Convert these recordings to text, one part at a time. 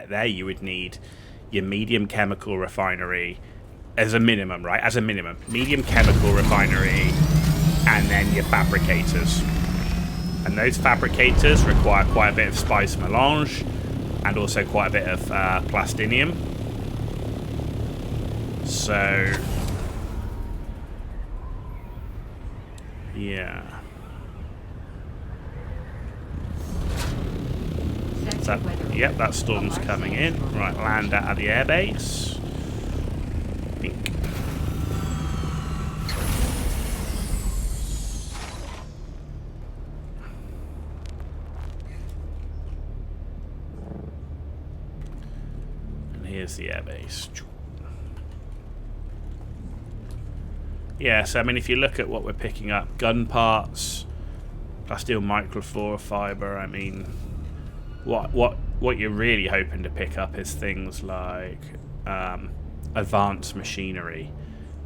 get there, you would need your medium chemical refinery as a minimum, right? As a minimum. Medium chemical refinery, and then your fabricators. And those fabricators require quite a bit of spice melange, and also quite a bit of plastinium. So, yeah. Yep, that storm's coming in. Right, land out of the airbase. Pink. And here's the airbase. Yeah, so I mean, if you look at what we're picking up, gun parts, plasteel microfiber, I mean, what you're really hoping to pick up is things like advanced machinery,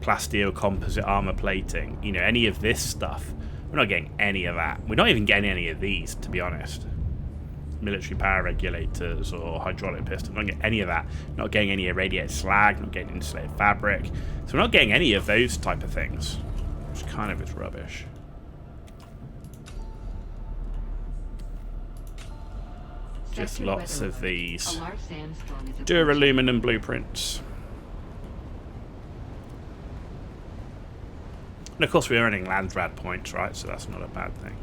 plasteel composite armor plating, you know, any of this stuff. We're not getting any of that. We're not even getting any of these, to be honest. Military power regulators or hydraulic piston, not getting any of that. Not getting any irradiated slag, not getting insulated fabric. So we're not getting any of those type of things, which kind of is rubbish. Just lots of these duraluminum blueprints. And of course we're earning Landrad points, right? So that's not a bad thing.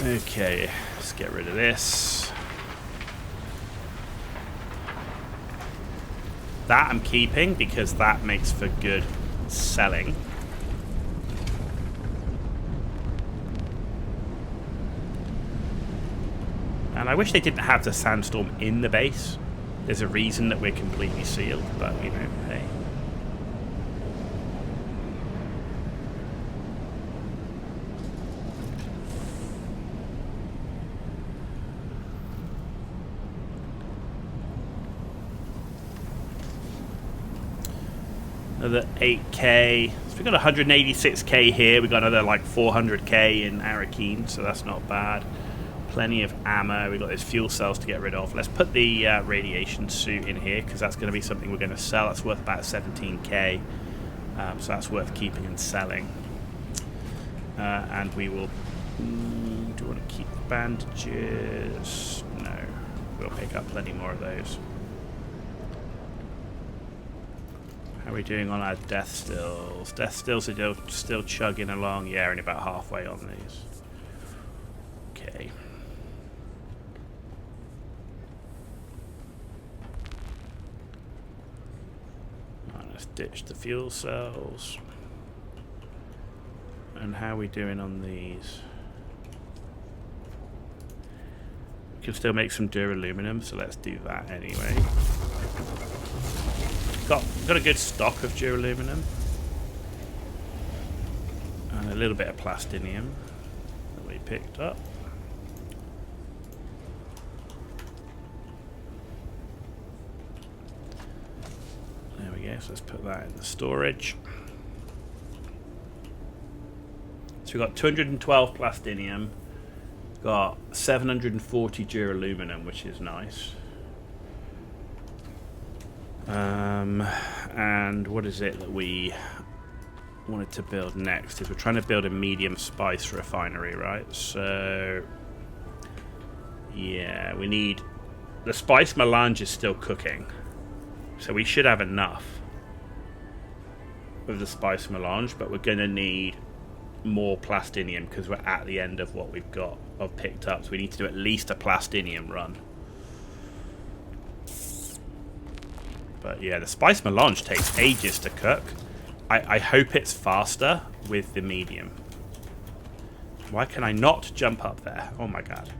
Okay, let's get rid of this. That I'm keeping because that makes for good selling. And I wish they didn't have the sandstorm in the base. There's a reason that we're completely sealed, but you know, hey. Another 8k. So we got 186k here. We got another like 400k in Arrakis, so that's not bad. Plenty of ammo. We got those fuel cells to get rid of. Let's put the radiation suit in here because that's going to be something we're going to sell. That's worth about 17k, so that's worth keeping and selling. And we will. Do we want to keep the bandages? No, we'll pick up plenty more of those. How are we doing on our death stills? Death stills are still chugging along. Yeah, only about halfway on these. Okay. Right, let's ditch the fuel cells. And how are we doing on these? We can still make some duraluminum, so let's do that anyway. Got a good stock of duraluminum and a little bit of plastinium that we picked up. There we go, so let's put that in the storage. So we've got 212 plastinium, got 740 duraluminum, which is nice. And what is it that we wanted to build next? Is we're trying to build a medium spice refinery, right? So yeah, we need the spice melange is still cooking, so we should have enough of the spice melange, but we're going to need more plastinium because we're at the end of what we've got of picked up, so we need to do at least a plastinium run. But yeah, the spice melange takes ages to cook. I hope it's faster with the medium. Why can I not jump up there? Oh my god.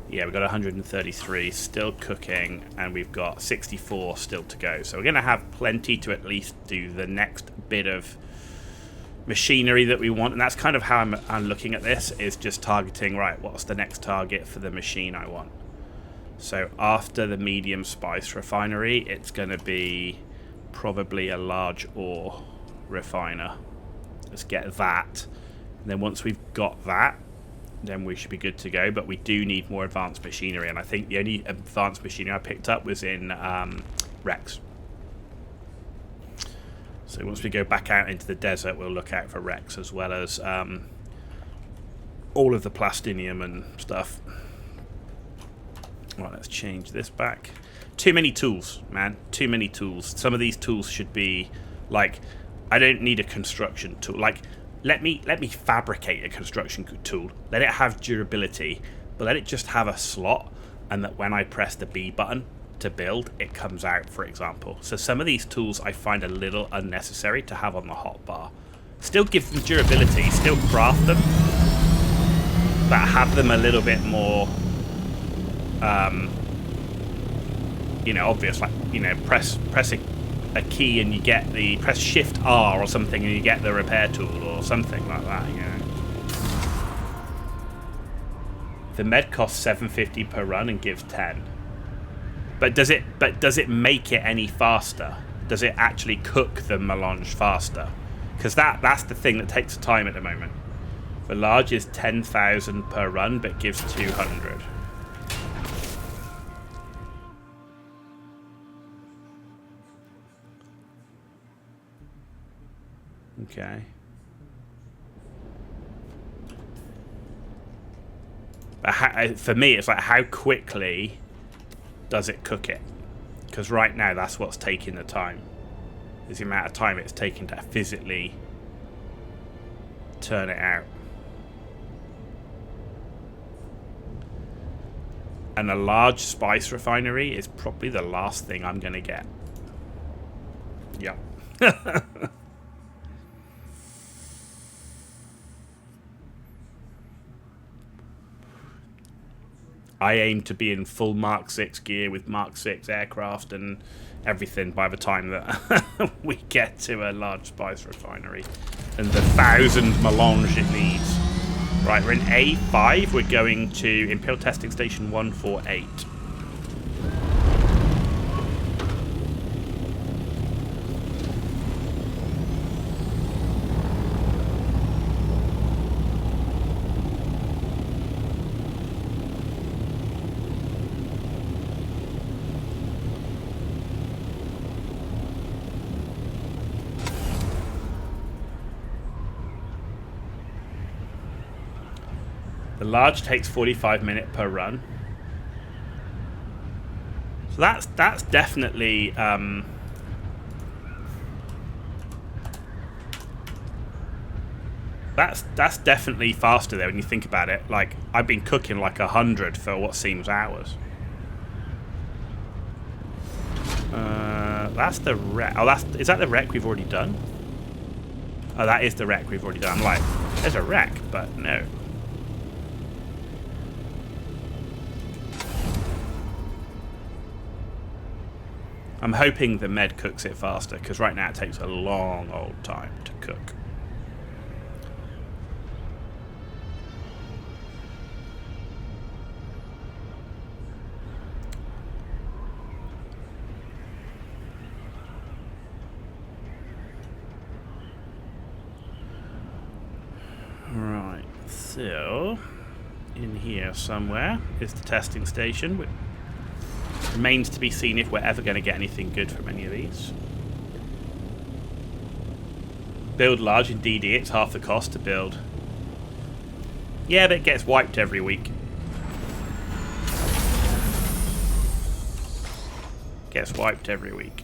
Yeah, we've got 133 still cooking, and we've got 64 still to go. So we're going to have plenty to at least do the next bit of machinery that we want, and that's kind of how I'm looking at this, is just targeting, right, what's the next target for the machine I want. So after the medium spice refinery, it's going to be probably a large ore refiner. Let's get that. And then once we've got that, then we should be good to go. But we do need more advanced machinery, and I think the only advanced machinery I picked up was in Rex. So once we go back out into the desert, we'll look out for Rex, as well as all of the plastinium and stuff. Right, let's change this back. Too many tools, man. Too many tools. Some of these tools should be like, I don't need a construction tool. Like, let me fabricate a construction tool. Let it have durability, but let it just have a slot, and that when I press the B button to build, it comes out, for example. So some of these tools I find a little unnecessary to have on the hotbar. Still give them durability, still craft them, but have them a little bit more, you know, obvious. Like, you know, press a key and you get the, press Shift R or something and you get the repair tool or something like that, you know. The med costs $7.50 per run and gives 10. But does it make it any faster? Does it actually cook the melange faster? Because that's the thing that takes time at the moment. The large is 10,000 per run, but gives 200. Okay. But for me, it's like, how quickly does it cook it? Because right now, that's what's taking the time. Is the amount of time it's taking to physically turn it out. And a large spice refinery is probably the last thing I'm going to get. Yep. I aim to be in full Mark 6 gear with Mark 6 aircraft and everything by the time that we get to a large spice refinery and the 1,000 melange it needs. Right, we're in A5. We're going to Imperial Testing Station 148. The large takes 45 minutes per run. So that's definitely that's definitely faster there when you think about it. Like, I've been cooking like 100 for what seems hours. That's the wreck. Oh, is that the wreck we've already done? Oh, that is the wreck we've already done. I'm like, there's a wreck, but no. I'm hoping the med cooks it faster, because right now it takes a long old time to cook. Right, so in here somewhere is the testing station. Remains to be seen if we're ever going to get anything good from any of these. Build large in DD, it's half the cost to build. Yeah, but it gets wiped every week. Gets wiped every week.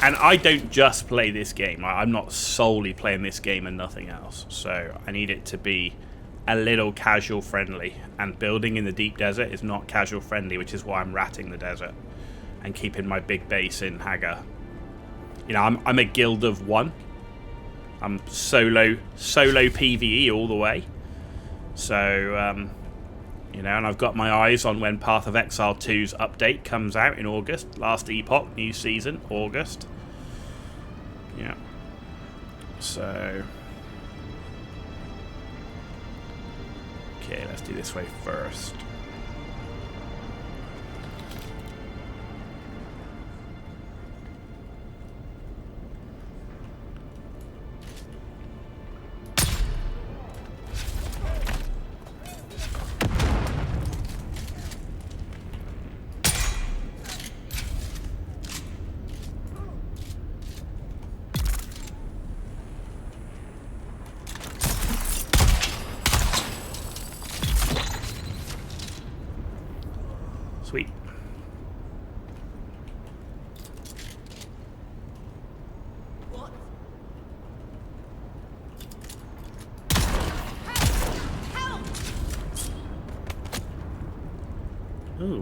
And I don't just play this game. I'm not solely playing this game and nothing else. So I need it to be a little casual friendly, and building in the deep desert is not casual friendly, which is why I'm ratting the desert and keeping my big base in Hagar. You know, I'm a guild of one. I'm solo PvE all the way. So you know, and I've got my eyes on when Path of Exile 2's update comes out in August. Last Epoch, new season, August. Yeah. So okay, let's do this way first.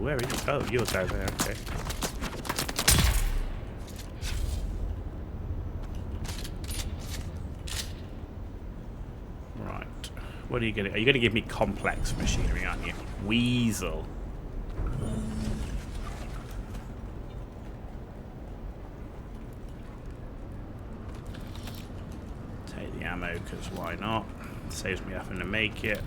where are you? Oh, you're down there, okay. Right. What are you gonna give me complex machinery, aren't you? Weasel. Take the ammo, because why not? Saves me having to make it.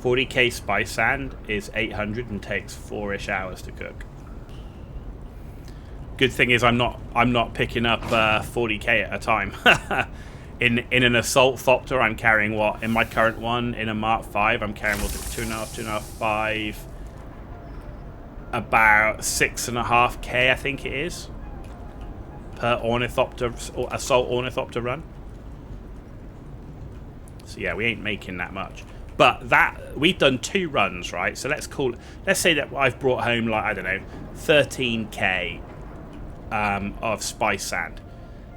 $40k spice sand is 800 and takes 4-ish hours to cook. Good thing is I'm not picking up 40k at a time. in an assault thopter I'm carrying what? In my current one, in a Mark 5, I'm carrying what, 2.5, 5, about 6.5k I think it is per ornithopter or assault ornithopter run. So yeah, we ain't making that much. But that we've done 2 runs, right? So let's say that I've brought home, like, I don't know, 13k of spice sand.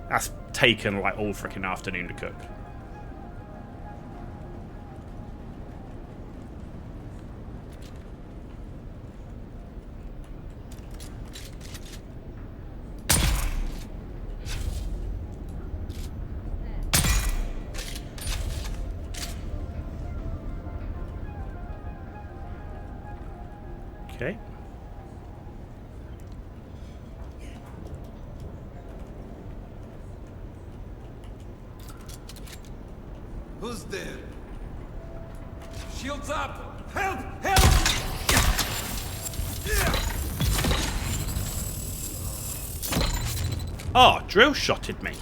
That's taken like all freaking afternoon to cook. Okay. Who's there? Shields up! Help! Help! Oh, drill shotted me.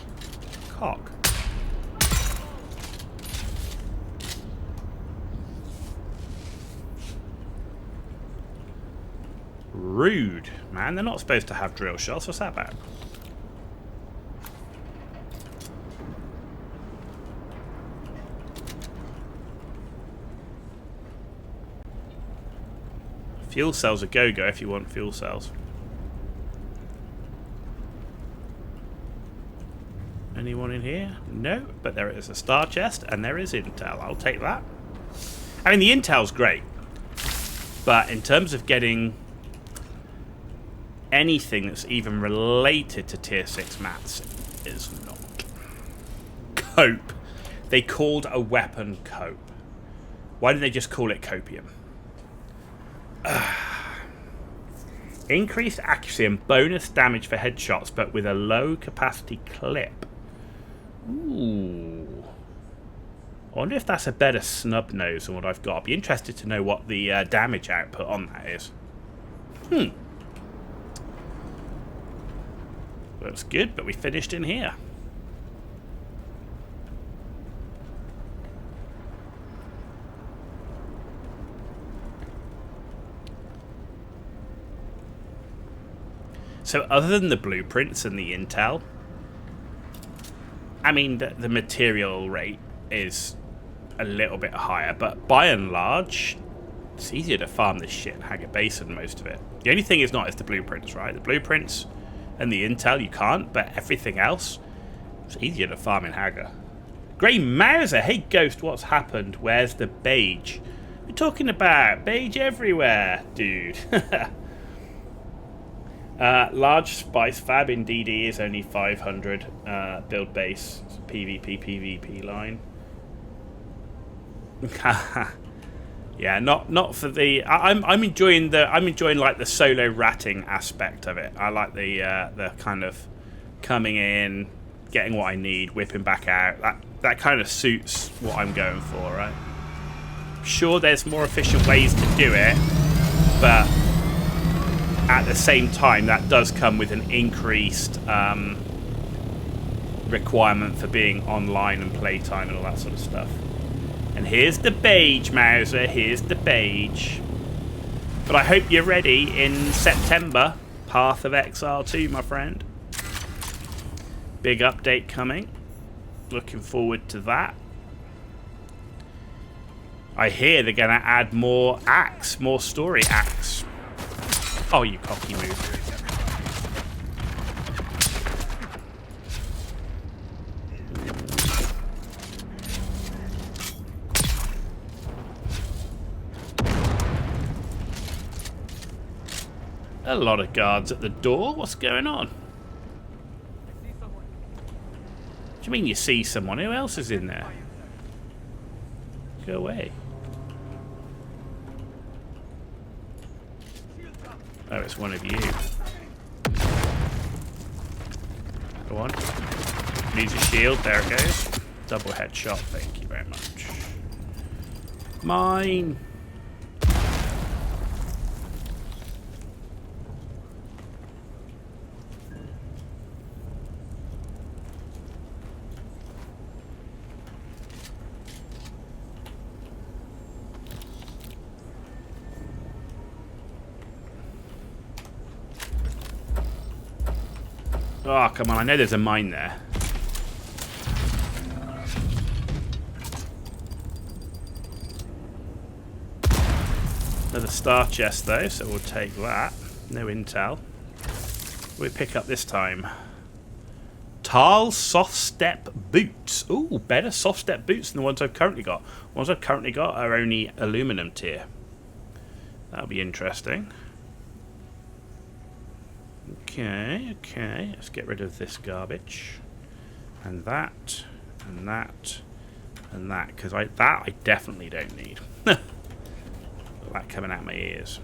Cock. Rude, man. They're not supposed to have drill shots. What's that about? Fuel cells are go-go if you want fuel cells. Anyone in here? No, but there is a star chest and there is intel. I'll take that. I mean, the intel's great, but in terms of getting anything that's even related to tier 6 mats is not. Cope. They called a weapon cope. Why didn't they just call it copium? Increased accuracy and bonus damage for headshots, but with a low capacity clip. Ooh. I wonder if that's a better snub nose than what I've got. I'd be interested to know what the damage output on that is. Looks good, but we finished in here. So other than the blueprints and the intel, I mean, the material rate is a little bit higher, but by and large, it's easier to farm this shit in Haggard Basin, most of it. The only thing is the blueprints, right? The blueprints and the intel you can't, but everything else, it's easier to farm in Haggard. Grey Mauser, hey Ghost, what's happened? Where's the beige? We're talking about beige everywhere, dude. Large spice fab in DD is only 500 build base PvP line. Yeah, not for the. I'm enjoying like the solo ratting aspect of it. I like the kind of coming in, getting what I need, whipping back out. That kind of suits what I'm going for, right? Sure, there's more efficient ways to do it, but at the same time, that does come with an increased requirement for being online and playtime and all that sort of stuff. And here's the beige, Mauser. Here's the beige. But I hope you're ready in September. Path of Exile 2, my friend. Big update coming. Looking forward to that. I hear they're going to add more acts, more story acts. Oh, you cocky move. A lot of guards at the door. What's going on? What do you mean you see someone? Who else is in there? Go away. Oh, it's one of you. Go on. Needs a shield. There it goes. Double headshot. Thank you very much. Mine. Oh, come on. I know there's a mine there. Another star chest, though, so we'll take that. No intel. What do we pick up this time? Tal soft step boots. Ooh, better soft step boots than the ones I've currently got. The ones I've currently got are only aluminum tier. That'll be interesting. Okay, okay. Let's get rid of this garbage. And that, and that, and that. Because I definitely don't need. That coming out my ears.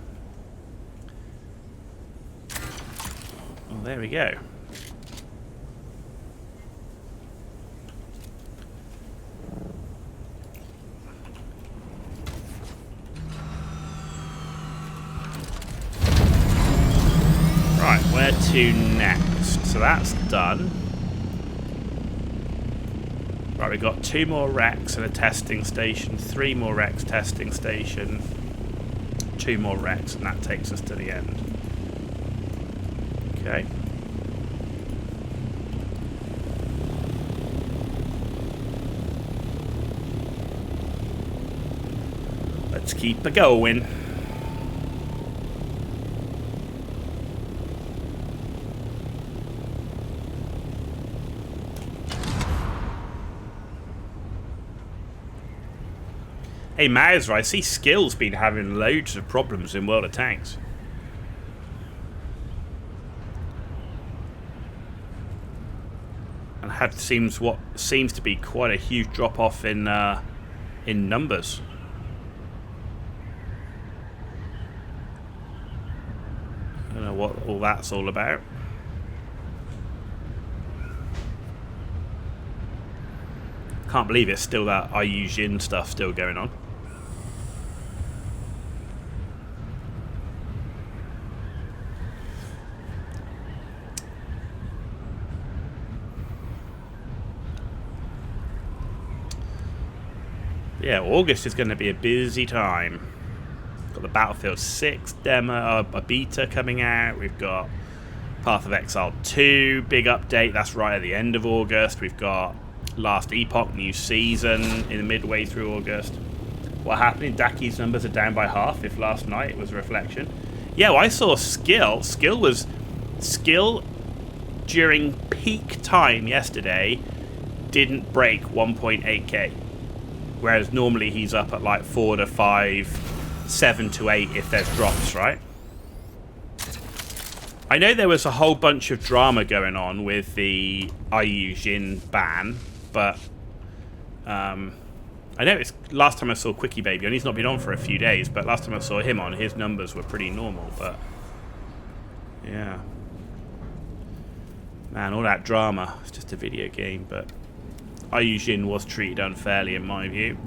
Well, there we go. Right, where to next? So that's done. Right, we've got 2 more wrecks and a testing station, 3 more wrecks, testing station, 2 more wrecks, and that takes us to the end. Okay. Let's keep a going. Hey Mauser, I see Skill's been having loads of problems in World of Tanks. And had what seems to be quite a huge drop off in numbers. I don't know what all that's all about. Can't believe it's still that IU Jin stuff still going on. Yeah, August is going to be a busy time. Got the Battlefield 6 demo, a beta coming out. We've got Path of Exile 2, big update. That's right at the end of August. We've got Last Epoch, new season in the midway through August. What happened? Daki's numbers are down by half. If last night it was a reflection. Yeah, well, I saw Skill during peak time yesterday didn't break 1.8k. Whereas normally he's up at like 4 to 5, 7 to 8 if there's drops, right? I know there was a whole bunch of drama going on with the IU Jin ban, but I know it's last time I saw Quickie Baby on, he's not been on for a few days, but last time I saw him on, his numbers were pretty normal, but yeah. Man, all that drama, it's just a video game, but IU Jin was treated unfairly in my view.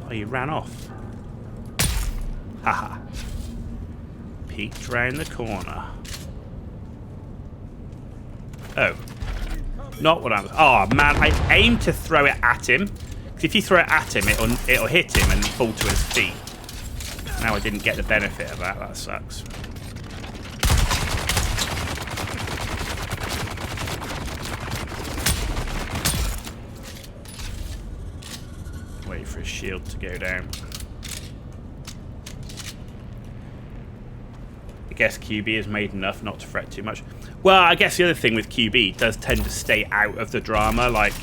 Oh, you ran off. Haha. Peeked round the corner. Oh. Not what I'm... Oh, man, I aimed to throw it at him. Because if you throw it at him, it'll hit him and fall to his feet. Now I didn't get the benefit of that. That sucks. for his shield to go down. I guess QB has made enough not to fret too much. Well, I guess the other thing with QB, he does tend to stay out of the drama. Like,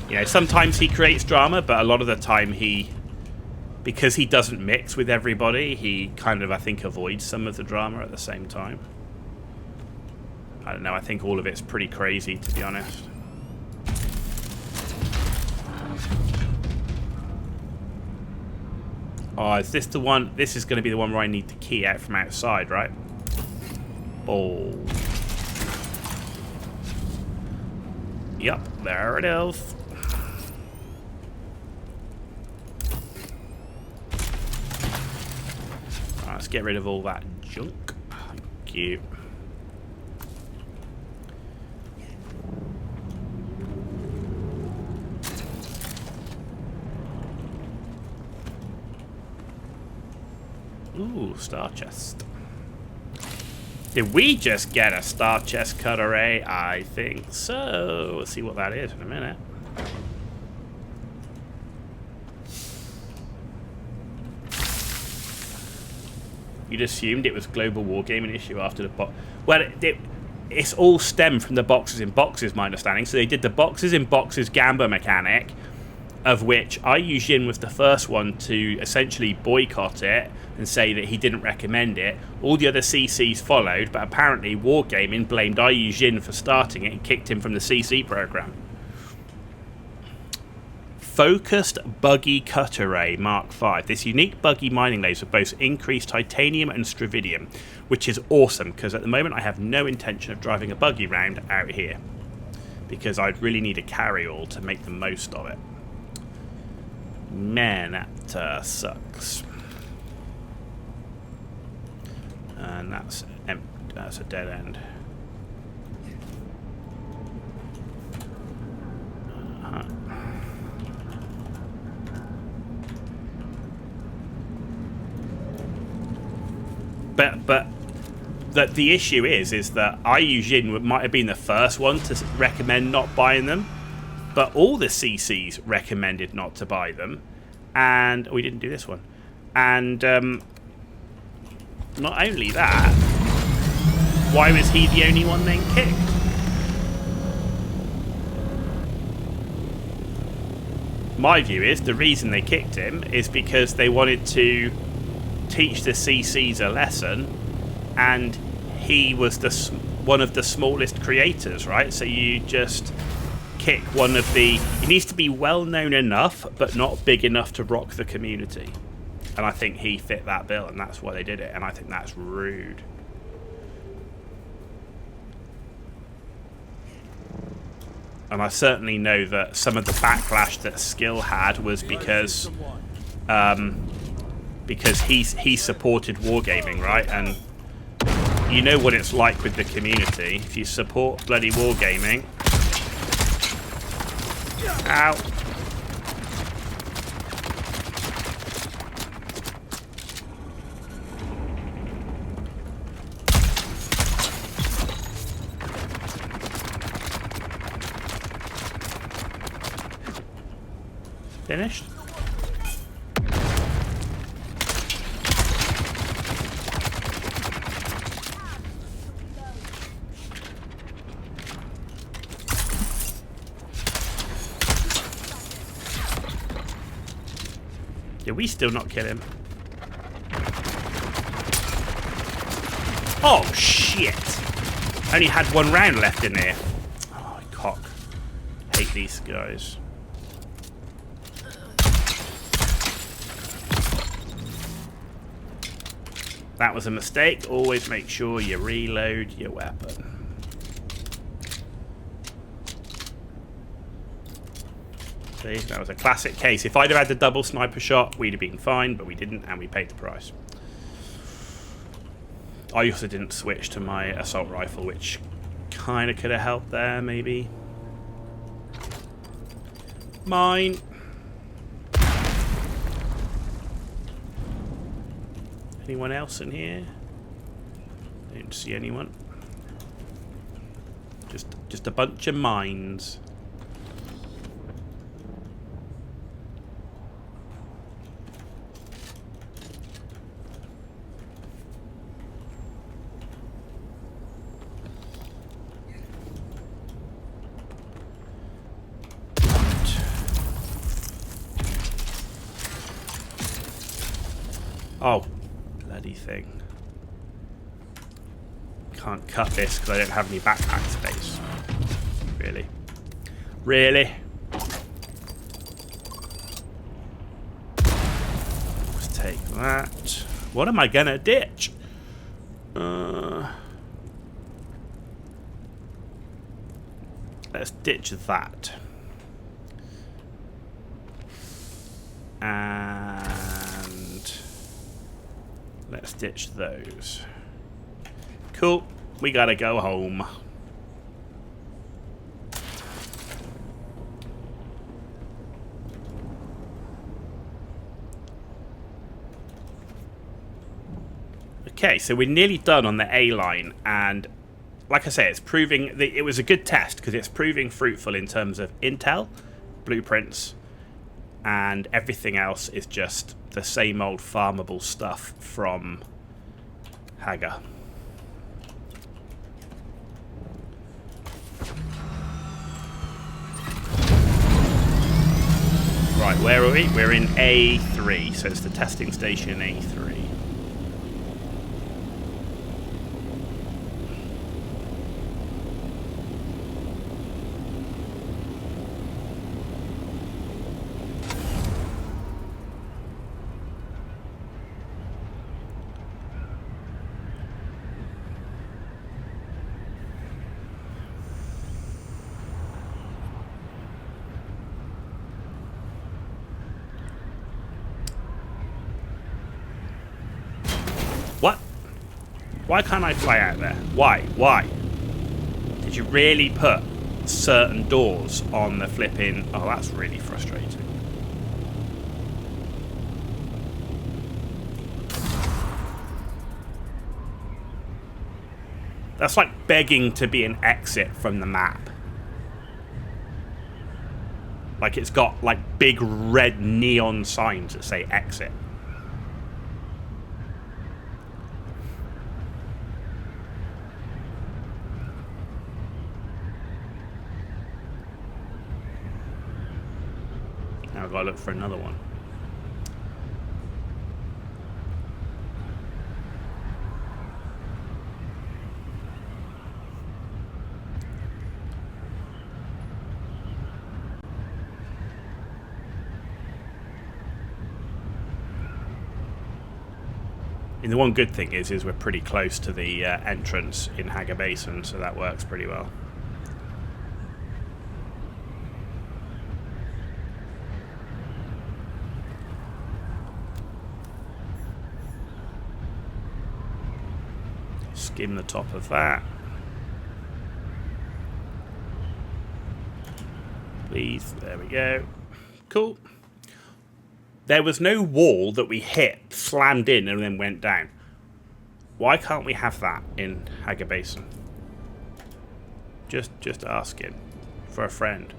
you know, sometimes he creates drama, but a lot of the time because he doesn't mix with everybody, he kind of, I think, avoids some of the drama at the same time. I don't know, I think all of it's pretty crazy, to be honest. Oh, is this the one? This is going to be the one where I need the key out from outside, right? Oh. Yep, there it is. Right, let's get rid of all that junk. Thank you. Ooh, star chest. Did we just get a star chest cutter, eh? I think so. Let's see what that is in a minute. You'd assumed it was global wargaming issue after the box. Well, it's all stemmed from the boxes in boxes, my understanding. So they did the boxes in boxes gamba mechanic, of which IU Jin was the first one to essentially boycott it and say that he didn't recommend it. All the other CCs followed, but apparently Wargaming blamed IU Jin for starting it and kicked him from the CC program. Focused Buggy Cut Array Mark V. This unique buggy mining laser boasts increased titanium and stravidium, which is awesome, because at the moment I have no intention of driving a buggy round out here, because I'd really need a carry-all to make the most of it. Man, that sucks. And that's a dead end. But the issue is that IU Jin might have been the first one to recommend not buying them, but all the CCs recommended not to buy them, and we didn't do this one. And not only that, why was he the only one then kicked? My view is the reason they kicked him is because they wanted to teach the CCs a lesson, and he was one of the smallest creators, right? So you just kick one of the... He needs to be well known enough, but not big enough to rock the community. And I think he fit that bill, and that's why they did it, and I think that's rude. And I certainly know that some of the backlash that Skill had was because he supported wargaming, right? And you know what it's like with the community. If you support bloody wargaming... Ow. Finished? Did we still not kill him? Oh, shit! Only had one round left in there. Oh, cock. Hate these guys. That was a mistake. Always make sure you reload your weapon. See, that was a classic case. If I'd have had the double sniper shot, we'd have been fine, but we didn't, and we paid the price. I also didn't switch to my assault rifle, which kind of could have helped there, maybe. Mine. Anyone else in here? Don't see anyone. Just a bunch of mines. Oh, bloody thing. Can't cut this because I don't have any backpack space. Really? Really? Let's take that. What am I gonna ditch? Let's ditch that. And let's ditch those. Cool. We gotta go home. Okay, so we're nearly done on the A line, and like I say, it's proving it was a good test because it's proving fruitful in terms of intel, blueprints, and everything else is just the same old farmable stuff from Hagar. Right, where are we? We're in A3, so it's the testing station A3. What? Why can't I fly out there? Why? Why? Did you really put certain doors on the flipping... Oh, that's really frustrating. That's like begging to be an exit from the map. Like it's got like big red neon signs that say exit. Now I've got to look for another one. And the one good thing is we're pretty close to the entrance in Hagar Basin, so that works pretty well. Skim the top of that. Please, there we go. Cool. There was no wall that we hit, slammed in, and then went down. Why can't we have that in Hagar Basin? Just asking for a friend.